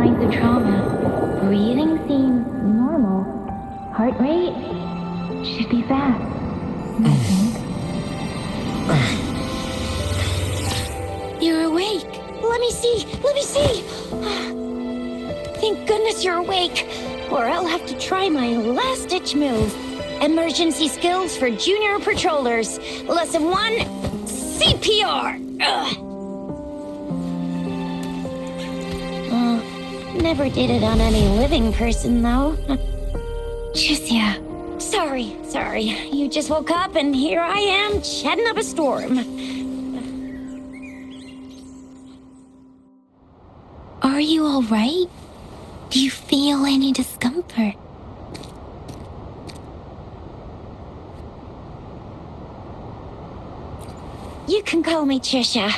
signs of trauma. Breathing seems normal. Heart rate should be fast, I think. You're awake. Let me see. Thank goodness you're awake, or I'll have to try my last-ditch move. Emergency skills for junior patrollers. Lesson 1, CPR. Never did it on any living person, though. Tricia. Sorry. You just woke up, and here I am, chatting up a storm. Are you all right? Do you feel any discomfort? You can call me Trisha,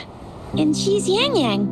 and she's Yang Yang.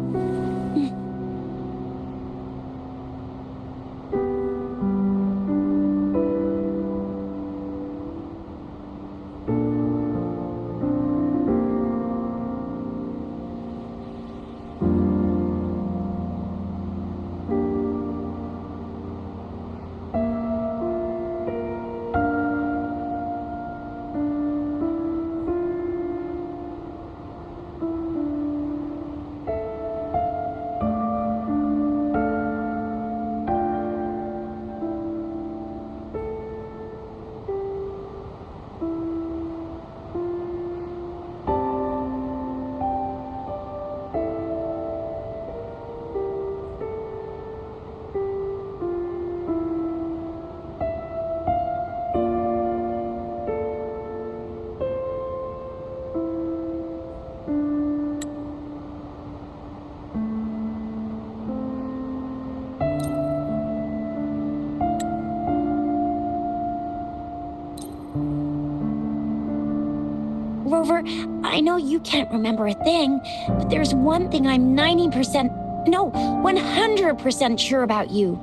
Rover, I know you can't remember a thing, but there's one thing I'm 100% sure about you.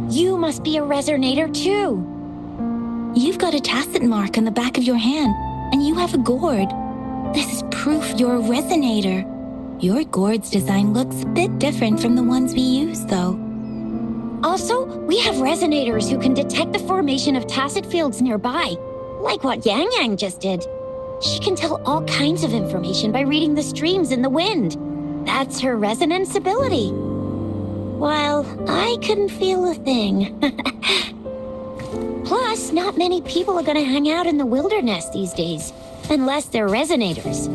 You must be a resonator too. You've got a tacit mark on the back of your hand, and you have a gourd. This is proof you're a resonator. Your gourd's design looks a bit different from the ones we use, though. Also, we have resonators who can detect the formation of tacit fields nearby, like what Yang Yang just did. She can tell all kinds of information by reading the streams in the wind. That's her resonance ability. While I couldn't feel a thing. Plus, not many people are gonna hang out in the wilderness these days, unless they're resonators.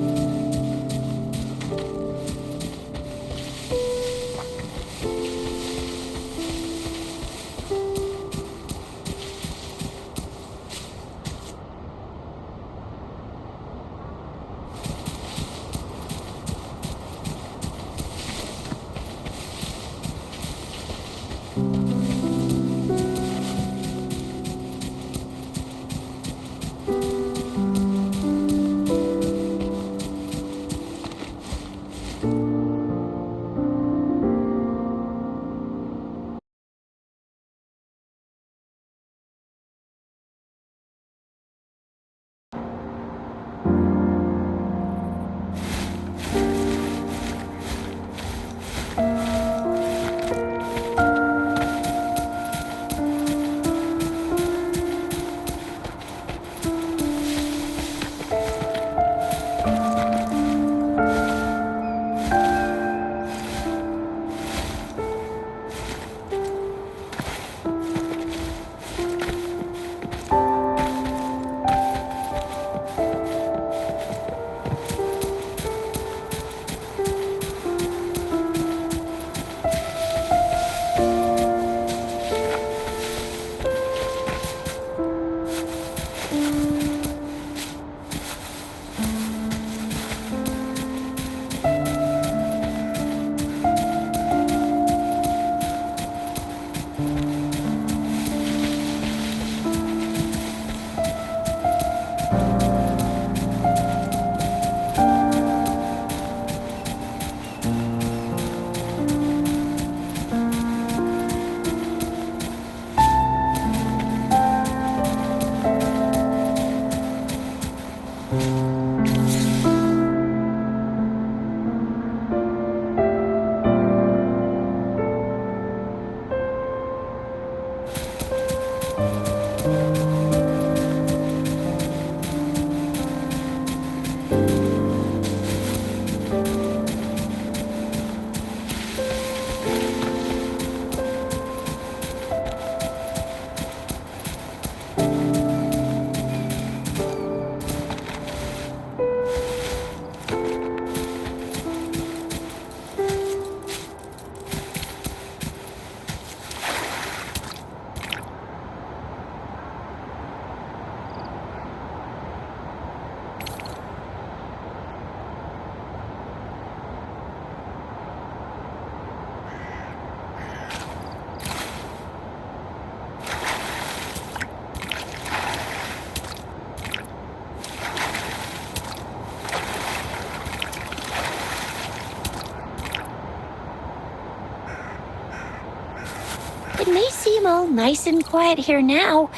It may seem all nice and quiet here now,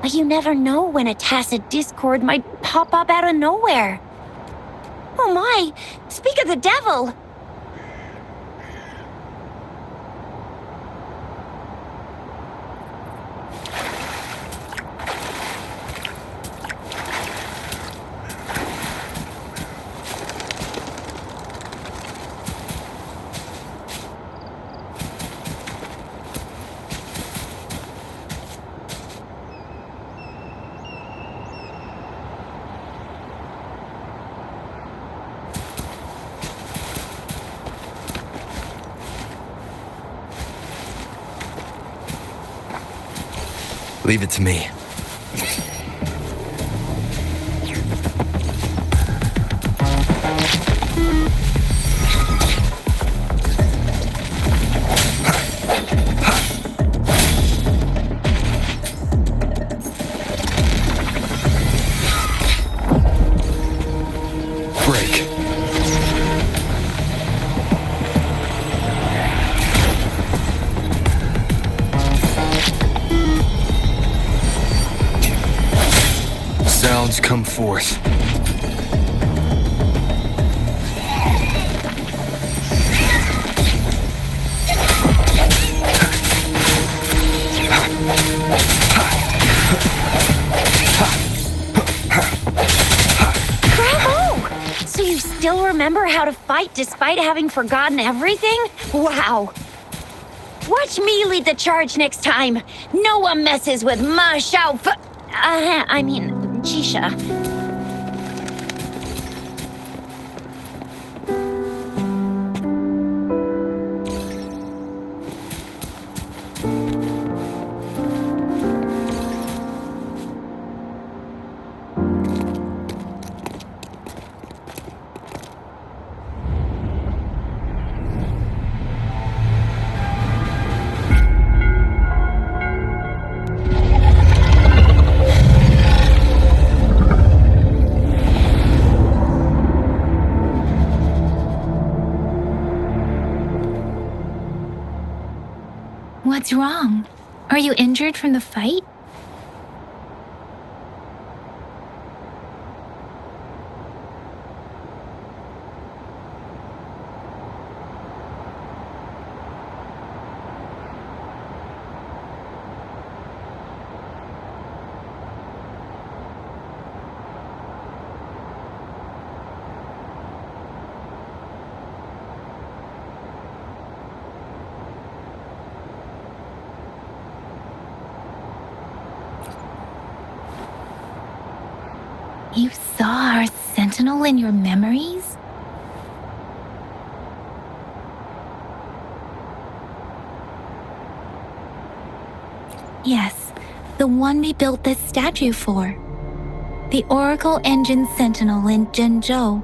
but you never know when a tacit discord might pop up out of nowhere. Oh my! Speak of the devil! Leave it to me. Break. Sounds come forth. Bravo! So you still remember how to fight despite having forgotten everything? Wow! Watch me lead the charge next time. No one messes with my Jisha. What's wrong? Are you injured from the fight? You saw our sentinel in your memories? Yes, the one we built this statue for. The Oracle Engine Sentinel in Zhenzhou.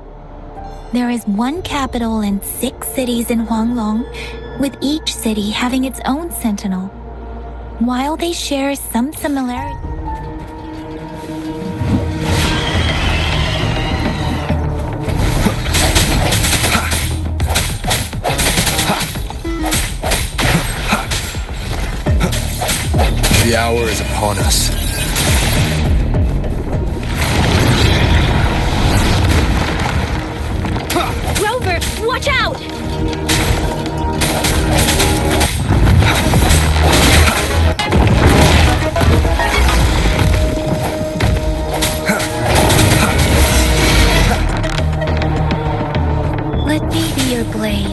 There is one capital and 6 cities in Huanglong, with each city having its own sentinel. While they share some similarities, The hour is upon us. Rover, watch out! let me be your blade.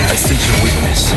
I sense your weakness.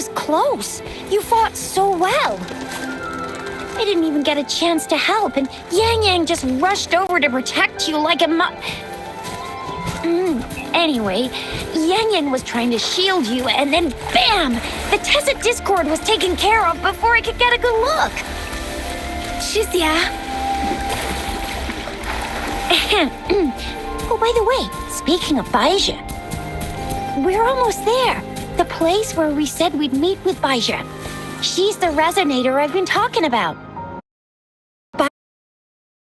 was close. You fought so well. I didn't even get a chance to help, and Yang Yang just rushed over to protect you like a Anyway, Yang Yang was trying to shield you, and then BAM! The Tacet Discord was taken care of before I could get a good look. Shizia. Oh, by the way, speaking of Baija, we're almost there. The place where we said we'd meet with Baija. She's the resonator I've been talking about.